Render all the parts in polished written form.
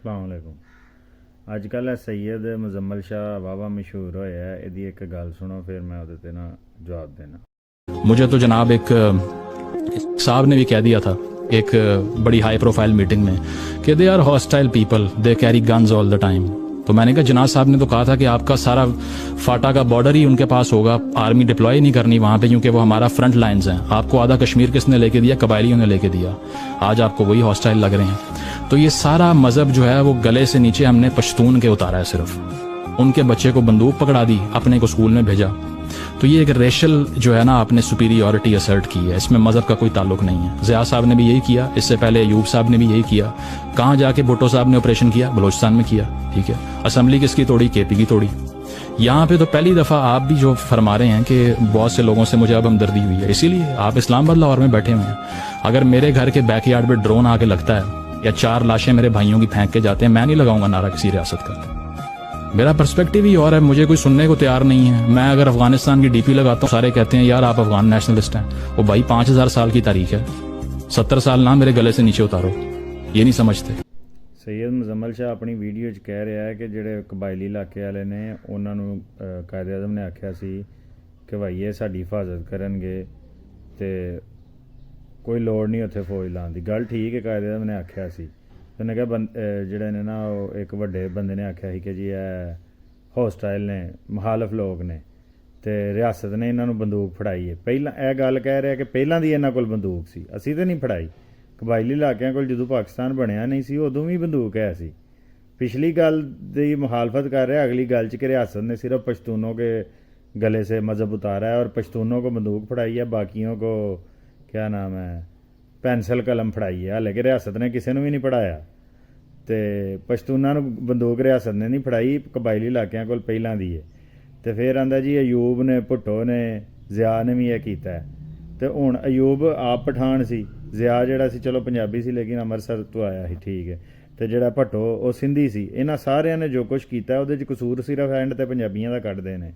अस्सलाम वालेकुम। अजकल सैयद मुजम्मल शाह वावा मशहूर होया है, इहदी एक गल सुनो फिर मैं उहदे ते ना जवाब देना। मुझे तो जनाब एक साहब ने भी कह दिया था एक बड़ी हाई प्रोफाइल मीटिंग में कि they are hostile people, they carry guns all the time. तो मैंने कहा जनाब साहब ने तो कहा था कि आपका सारा फाटा का बॉर्डर ही उनके पास होगा, आर्मी डिप्लॉय नहीं करनी वहाँ पे क्योंकि वो हमारा फ्रंट लाइन्स हैं। आपको आधा कश्मीर किसने लेके दिया? कबायलियों ने लेके दिया। आज आपको वही हॉस्टाइल लग रहे हैं। तो ये सारा मजहब जो है वो गले से नीचे हमने पश्तून के उतारा है। सिर्फ उनके बच्चे को बंदूक पकड़ा दी, अपने को स्कूल में भेजा। तो ये एक रेशल जो है ना आपने सुपीरियॉरिटी असर्ट की है, इसमें मजहब का कोई ताल्लुक नहीं है। ज़िया साहब ने भी यही किया, इससे पहले अयूब साहब ने भी यही किया। कहाँ जाके भुट्टो साहब ने ऑपरेशन किया? बलोचिस्तान में किया। ठीक है, असेंबली किसकी तोड़ी? केपी की तोड़ी। यहाँ पे तो पहली दफ़ा आप भी जो फरमा रहे हैं कि बहुत से लोगों से मुझे अब हमदर्दी हुई है, इसीलिए आप इस्लामाबाद लाहौर में बैठे हुए हैं। अगर मेरे घर के बैकयार्ड पे ड्रोन आके लगता है या 4 लाशें मेरे भाइयों की फेंक के जाते हैं, मैं नहीं लगाऊंगा नारा किसी रियासत का। मेरा पर्सपेक्टिव ही और है, मुझे कोई सुनने को तैयार नहीं है। मैं अगर अफगानिस्तान की डीपी लगाता हूँ, सारे कहते हैं यार आप अफगान नेशनलिस्ट हैं। वो भाई 5000 साल की तारीख है, 70 साल ना मेरे गले से नीचे उतारो, ये नहीं समझते। सैयद मुजम्मल शाह अपनी वीडियो 'ਚ कह रहा है कि ਜਿਹੜੇ ਕਬਾਇਲੀ ਇਲਾਕੇ ਵਾਲੇ ਨੇ ਉਹਨਾਂ ਨੂੰ ਕਾਇਦੇ ਆਜ਼ਮ ਨੇ ਆਖਿਆ ਸੀ ਕਿ ਭਾਈ ਇਹ ਸਾਡੀ ਹਿਫਾਜ਼ਤ ਕਰਨਗੇ ਤੇ ਕੋਈ ਲੋੜ ਨਹੀਂ ਉੱਥੇ ਫੌਜ ਲਾਉਣ ਦੀ। ਗੱਲ ਠੀਕ ਹੈ, ਕਾਇਦੇ ਆਜ਼ਮ ਨੇ ਆਖਿਆ ਸੀ। ਉਹਨੇ ਕਿਹਾ ਜਿਹੜੇ ਨੇ ਨਾ ਉਹ ਇੱਕ ਵੱਡੇ ਬੰਦੇ ਨੇ ਆਖਿਆ ਸੀ ਕਿ ਜੀ ਇਹ ਹੋਸਟਾਈਲ ਨੇ, ਮੁਖਾਲਫ ਲੋਕ ਨੇ ਤੇ ਰਿਆਸਤ ਨੇ ਇਹਨਾਂ ਨੂੰ ਬੰਦੂਕ ਫੜਾਈ ਹੈ। ਪਹਿਲਾਂ ਇਹ ਗੱਲ ਕਹਿ ਰਿਹਾ ਕਿ ਪਹਿਲਾਂ ਦੀ ਇਹਨਾਂ ਕੋਲ ਬੰਦੂਕ ਸੀ, ਅਸੀਂ ਤਾਂ ਨਹੀਂ ਫੜਾਈ। ਕਬਾਇਲੀ ਇਲਾਕਿਆਂ ਕੋਲ ਜਦੋਂ ਪਾਕਿਸਤਾਨ ਬਣਿਆ ਨਹੀਂ ਸੀ ਉਦੋਂ ਵੀ ਬੰਦੂਕ ਹੈ ਸੀ। ਪਿਛਲੀ ਗੱਲ ਦੀ ਮੁਖਾਲਫਤ ਕਰ ਰਿਹਾ, ਅਗਲੀ ਗੱਲ 'ਚ ਕਿ ਰਿਆਸਤ ਨੇ ਸਿਰਫ पश्तूनों के गले से मज़हब उतारा है और पश्तूनों को बंदूक फड़ाई है, बाकियों को क्या नाम है पेंसिल कलम फड़ाई है। हालांकि रियासत ने किसी ਨੂੰ ਵੀ ਨਹੀਂ ਪੜਾਇਆ ਤੇ ਪਸ਼ਤੂਨਾਂ ਨੂੰ ਬੰਦੂਕ ਰਿਆਸਤ ਨੇ ਨਹੀਂ ਫੜਾਈ, ਕਬਾਇਲੀ ਇਲਾਕਿਆਂ ਕੋਲ ਪਹਿਲਾਂ ਦੀ ਹੈ। ਤੇ ਫਿਰ ਆਂਦਾ ਜੀ ਅਯੂਬ ਨੇ, ਭੁੱਟੋ ਨੇ, ਜ਼ਿਆ ਨੇ ਵੀ ਇਹ ਕੀਤਾ। ਤੇ ਹੁਣ ਅਯੂਬ ਆਪ ਪਠਾਨ ਸੀ, ਜ਼ਿਆ ਜਿਹੜਾ ਸੀ ਚਲੋ ਪੰਜਾਬੀ ਸੀ ਲੇਕਿਨ ਅੰਮ੍ਰਿਤਸਰ ਤੋਂ ਆਇਆ ਸੀ, ਠੀਕ ਹੈ। ਤੇ ਜਿਹੜਾ ਭੱਟੋ ਉਹ ਸਿੰਧੀ ਸੀ। ਇਹਨਾਂ ਸਾਰਿਆਂ ਨੇ ਜੋ ਕੁਛ ਕੀਤਾ ਉਹਦੇ 'ਚ ਕਸੂਰ ਸਿਰਫ ਐਂਡ ਤੇ ਪੰਜਾਬੀਆਂ ਦਾ ਕੱਢਦੇ ਨੇ।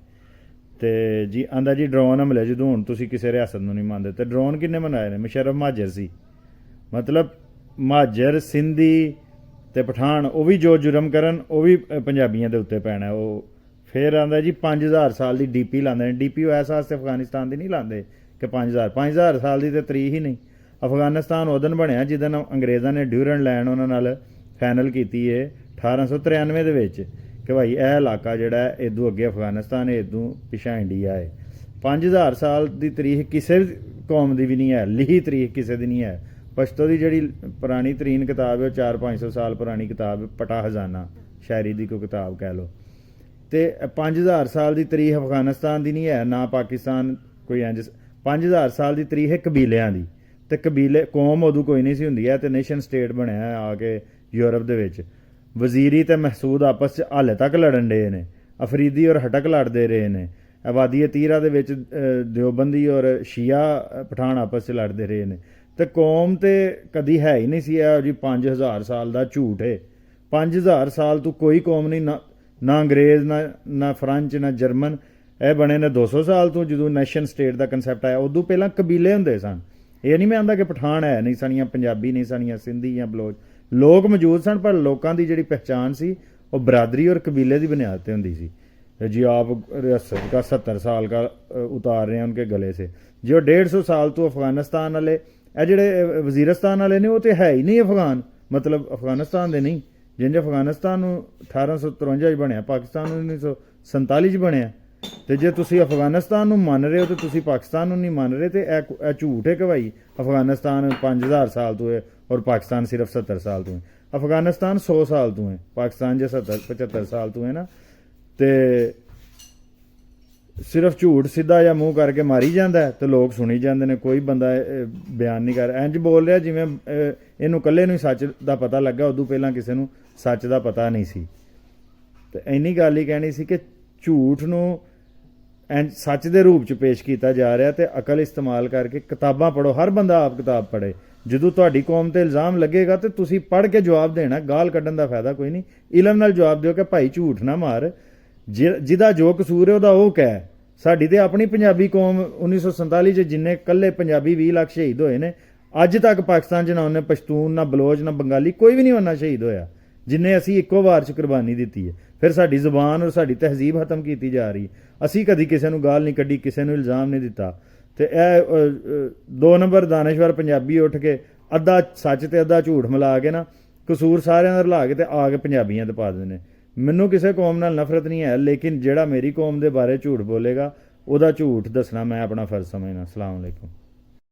ਤੇ ਜੀ ਆਂਦਾ ਜੀ ਡਰੋਨ ਹਮਲੇ ਜਦੋਂ ਹੁਣ ਤੁਸੀਂ ਕਿਸੇ ਰਿਆਸਤ ਨੂੰ ਨਹੀਂ ਮੰਨਦੇ, ਤੇ ਡਰੋਨ ਕਿੰਨੇ ਬਣਾਏ ਨੇ? ਮੁਸ਼ਰਫ ਮਹਾਜਰ ਸੀ। ਮਤਲਬ ਮਹਾਜਰ, ਸਿੰਧੀ ਤੇ ਪਠਾਨ ਉਹ ਵੀ ਜੋ ਜੁਰਮ ਕਰਨ ਉਹ ਵੀ ਪੰਜਾਬੀਆਂ ਦੇ ਉੱਤੇ ਪੈਣਾ। ਉਹ ਫਿਰ ਆਂਦਾ ਜੀ 5000 ਸਾਲ ਦੀ ਡੀਪੀ ਲਾਉਂਦੇ ਨੇ। ਡੀਪੀ ਉਹ ਇਸ ਵਾਸਤੇ ਅਫਗਾਨਿਸਤਾਨ ਦੀ ਨਹੀਂ ਲਾਉਂਦੇ ਕਿ 5000 ਸਾਲ ਦੀ ਤਾਂ ਤਰੀਕ ਹੀ ਨਹੀਂ। ਅਫਗਾਨਿਸਤਾਨ ਉਦੋਂ ਬਣਿਆ ਜਿੱਦਣ ਅੰਗਰੇਜ਼ਾਂ ਨੇ ਡਿਊਰਨ ਲੈਂਡ ਉਹਨਾਂ ਨਾਲ ਫਾਈਨਲ ਕੀਤੀ ਹੈ 1893 ਦੇ ਵਿੱਚ ਕਿ ਭਾਈ ਇਹ ਇਲਾਕਾ ਜਿਹੜਾ ਹੈ ਇਦੋਂ ਅੱਗੇ ਅਫਗਾਨਿਸਤਾਨ ਹੈ, ਇਦੋਂ ਪਿਛਾਂ ਇੰਡੀਆ ਹੈ। 5000 ਸਾਲ ਦੀ ਤਰੀਕ ਕਿਸੇ ਕੌਮ ਦੀ ਵੀ ਨਹੀਂ ਹੈ, ਲਿਖੀ ਤਰੀਕ ਕਿਸੇ ਦੀ ਨਹੀਂ ਹੈ। ਪਸ਼ਤੋ ਦੀ ਜਿਹੜੀ ਪੁਰਾਣੀ ਤਰੀਨ ਕਿਤਾਬ ਹੈ ਉਹ 400-500 ਸਾਲ ਪੁਰਾਣੀ ਕਿਤਾਬ, ਪਟਾ ਹਜ਼ਾਨਾ ਸ਼ਾਇਰੀ ਦੀ ਕੋਈ ਕਿਤਾਬ ਕਹਿ ਲਓ। ਤੇ 5000 ਸਾਲ ਦੀ ਤਰੀਕ ਅਫਗਾਨਿਸਤਾਨ ਦੀ ਨਹੀਂ ਹੈ, ਨਾ ਪਾਕਿਸਤਾਨ ਕੋਈ ਇੰਜ। 5000 ਸਾਲ ਦੀ ਤਰੀਕ ਹੈ ਕਬੀਲਿਆਂ ਦੀ। ਤੇ ਕਬੀਲੇ ਕੌਮ ਉਦੋਂ ਕੋਈ ਨਹੀਂ ਸੀ ਹੁੰਦੀ ਹੈ। ਤੇ ਨੇਸ਼ਨ ਸਟੇਟ ਬਣਿਆ ਆ ਕੇ ਯੂਰਪ ਦੇ ਵਿੱਚ। ਵਜ਼ੀਰੀ ਤੇ ਮਹਿਸੂਦ ਆਪਸ 'ਚ ਹਾਲੇ ਤੱਕ ਲੜਨ ਰਹੇ ਨੇ, ਅਫਰੀਦੀ ਔਰ ਹਟਕ ਲੜਦੇ ਰਹੇ ਨੇ। ਵਾਦੀ ਤੀਰਾ ਦੇ ਵਿੱਚ ਦਿਓਬੰਦੀ ਔਰ ਸ਼ੀਆ ਪਠਾਨ ਆਪਸ 'ਚ ਲੜਦੇ ਰਹੇ ਨੇ। ਤੇ ਕੌਮ ਤੇ ਕਦੀ ਹੈ ਹੀ ਨਹੀਂ ਸੀ ਇਹ ਜੀ 5000 ਸਾਲ ਦਾ ਝੂਠ ਹੈ। 5000 ਸਾਲ ਤੋਂ ਕੋਈ ਕੌਮ ਨਹੀਂ, ਨਾ ਅੰਗਰੇਜ਼, ਨਾ ਫਰੰਚ, ਨਾ ਜਰਮਨ। ਇਹ ਬਣੇ ਨੇ 200 ਸਾਲ ਤੋਂ ਜਦੋਂ ਨੈਸ਼ਨ ਸਟੇਟ ਦਾ ਕਨਸੈਪਟ ਆਇਆ। ਉਦੋਂ ਪਹਿਲਾਂ ਕਬੀਲੇ ਹੁੰਦੇ ਸਨ। ਇਹ ਨਹੀਂ ਮੈਂ ਆਂਦਾ ਕਿ ਪਠਾਨ ਹੈ ਨਹੀਂ ਸਣੀਆਂ, ਪੰਜਾਬੀ ਨਹੀਂ ਸਣੀਆਂ, ਸਿੰਧੀ ਜਾਂ ਬਲੋਚ ਲੋਕ ਮੌਜੂਦ ਸਨ, ਪਰ ਲੋਕਾਂ ਦੀ ਜਿਹੜੀ ਪਹਿਚਾਣ ਸੀ ਉਹ ਬਰਾਦਰੀ ਔਰ ਕਬੀਲੇ ਦੀ ਬੁਨਿਆਦ ਤੇ ਹੁੰਦੀ ਸੀ। जी आप रियासत का 70 साल का उतार रहे हैं उनके गले से। जो 150 साल तो अफगानिस्तान वाले ਜਿਹੜੇ ਵਜ਼ੀਰਸਤਾਨ ਵਾਲੇ ਨੇ ਉਹ ਤੇ ਹੈ ਹੀ ਨਹੀਂ ਅਫਗਾਨ, ਮਤਲਬ ਅਫਗਾਨਿਸਤਾਨ ਦੇ ਨਹੀਂ। ਜਿੰਜ ਅਫਗਾਨਿਸਤਾਨ ਨੂੰ 1853 'ਚ ਬਣਿਆ, ਪਾਕਿਸਤਾਨ ਨੂੰ 1947 'ਚ ਬਣਿਆ। ਤੇ ਜੇ ਤੁਸੀਂ ਅਫਗਾਨਿਸਤਾਨ ਨੂੰ ਮੰਨ ਰਹੇ ਹੋ ਤੇ ਤੁਸੀਂ ਪਾਕਿਸਤਾਨ ਨੂੰ ਨਹੀਂ ਮੰਨ ਰਹੇ। ਤੇ ਇਹ ਝੂਠ ਹੈ ਕਿ ਭਾਈ ਅਫਗਾਨਿਸਤਾਨ 5000 ਸਾਲ ਤੋਂ ਹੈ ਔਰ ਪਾਕਿਸਤਾਨ ਸਿਰਫ 70 ਸਾਲ ਤੋਂ ਹੈ। ਅਫਗਾਨਿਸਤਾਨ 100 ਸਾਲ ਤੋਂ ਹੈ, ਪਾਕਿਸਤਾਨ ਜੇ 75 ਸਾਲ ਤੋਂ ਹੈ ਨਾ। ਤੇ ਸਿਰਫ ਝੂਠ ਸਿੱਧਾ ਜਾਂ ਮੂੰਹ ਕਰਕੇ ਮਾਰੀ ਜਾਂਦਾ ਤੇ ਲੋਕ ਸੁਣੀ ਜਾਂਦੇ ਨੇ, ਕੋਈ ਬੰਦਾ ਬਿਆਨ ਨਹੀਂ ਕਰ। ਇੰਜ ਬੋਲ ਰਿਹਾ ਜਿਵੇਂ ਇਹਨੂੰ ਇਕੱਲੇ ਨੂੰ ਹੀ ਸੱਚ ਦਾ ਪਤਾ ਲੱਗਾ, ਉਦੋਂ ਪਹਿਲਾਂ ਕਿਸੇ ਨੂੰ ਸੱਚ ਦਾ ਪਤਾ ਨਹੀਂ ਸੀ। ਤੇ ਇੰਨੀ ਗੱਲ ਹੀ ਕਹਿਣੀ ਸੀ ਕਿ ਝੂਠ ਨੂੰ ਸੱਚ ਦੇ ਰੂਪ 'ਚ ਪੇਸ਼ ਕੀਤਾ ਜਾ ਰਿਹਾ। ਤੇ ਅਕਲ ਇਸਤੇਮਾਲ ਕਰਕੇ ਕਿਤਾਬਾਂ ਪੜ੍ਹੋ, ਹਰ ਬੰਦਾ ਆਪ ਕਿਤਾਬ ਪੜ੍ਹੇ। ਜਦੋਂ ਤੁਹਾਡੀ ਕੌਮ ਤੇ ਇਲਜ਼ਾਮ ਲੱਗੇਗਾ ਤੇ ਤੁਸੀਂ ਪੜ੍ਹ ਕੇ ਜਵਾਬ ਦੇਣਾ, ਗਾਲ ਕੱਢਣ ਦਾ ਫਾਇਦਾ ਕੋਈ ਨਹੀਂ। ਇਲਮ ਨਾਲ ਜਵਾਬ ਦਿਓ ਕਿ ਭਾਈ ਝੂਠ ਨਾ ਮਾਰ, ਜਿਹਦਾ ਜੋ ਕਸੂਰ ਹੈ ਉਹਦਾ ਉਹ ਕਹਿ। ਸਾਡੀ ਤੇ ਆਪਣੀ ਪੰਜਾਬੀ ਕੌਮ 1947 'ਚ ਜਿੰਨੇ ਇਕੱਲੇ ਪੰਜਾਬੀ 20 ਲੱਖ ਸ਼ਹੀਦ ਹੋਏ ਨੇ, ਅੱਜ ਤੱਕ ਪਾਕਿਸਤਾਨ 'ਚ ਨਾ ਉਹਨੇ ਪਸ਼ਤੂਨ, ਨਾ ਬਲੋਚ, ਨਾ ਬੰਗਾਲੀ, ਕੋਈ ਵੀ ਨਹੀਂ ਉਹਨਾਂ ਸ਼ਹੀਦ ਹੋਇਆ। ਜਿੰਨੇ ਅਸੀਂ ਇੱਕੋ ਵਾਰ 'ਚ ਕੁਰਬਾਨੀ ਦਿੱਤੀ ਹੈ। ਫਿਰ ਸਾਡੀ ਜ਼ੁਬਾਨ ਔਰ ਸਾਡੀ ਤਹਿਜ਼ੀਬ ਖਤਮ ਕੀਤੀ ਜਾ ਰਹੀ। ਅਸੀਂ ਕਦੀ ਕਿਸੇ ਨੂੰ ਗਾਲ ਨਹੀਂ ਕੱਢੀ, ਕਿਸੇ ਨੂੰ ਇਲਜ਼ਾਮ ਨਹੀਂ ਦਿੱਤਾ। ਤੇ ਇਹ 2 ਨੰਬਰ ਦਾਨਸ਼ਵਰ ਪੰਜਾਬੀ ਉੱਠ ਕੇ ਅੱਧਾ ਸੱਚ ਤੇ ਅੱਧਾ ਝੂਠ ਮਿਲਾ ਕੇ ਨਾ ਕਸੂਰ ਸਾਰਿਆਂ ਦਾ ਰਲਾ ਕੇ ਤੇ ਆ ਕੇ ਪੰਜਾਬੀਆਂ ਤੇ ਪਾ ਦਿੰਦੇ ਨੇ। ਮੈਨੂੰ ਕਿਸੇ ਕੌਮ ਨਾਲ ਨਫ਼ਰਤ ਨਹੀਂ ਹੈ, ਲੇਕਿਨ ਜਿਹੜਾ ਮੇਰੀ ਕੌਮ ਦੇ ਬਾਰੇ ਝੂਠ ਬੋਲੇਗਾ ਉਹਦਾ ਝੂਠ ਦੱਸਣਾ ਮੈਂ ਆਪਣਾ ਫਰਜ਼ ਸਮਝਣਾ। ਅਸਲਾਮ ਅਲੈਕੁਮ।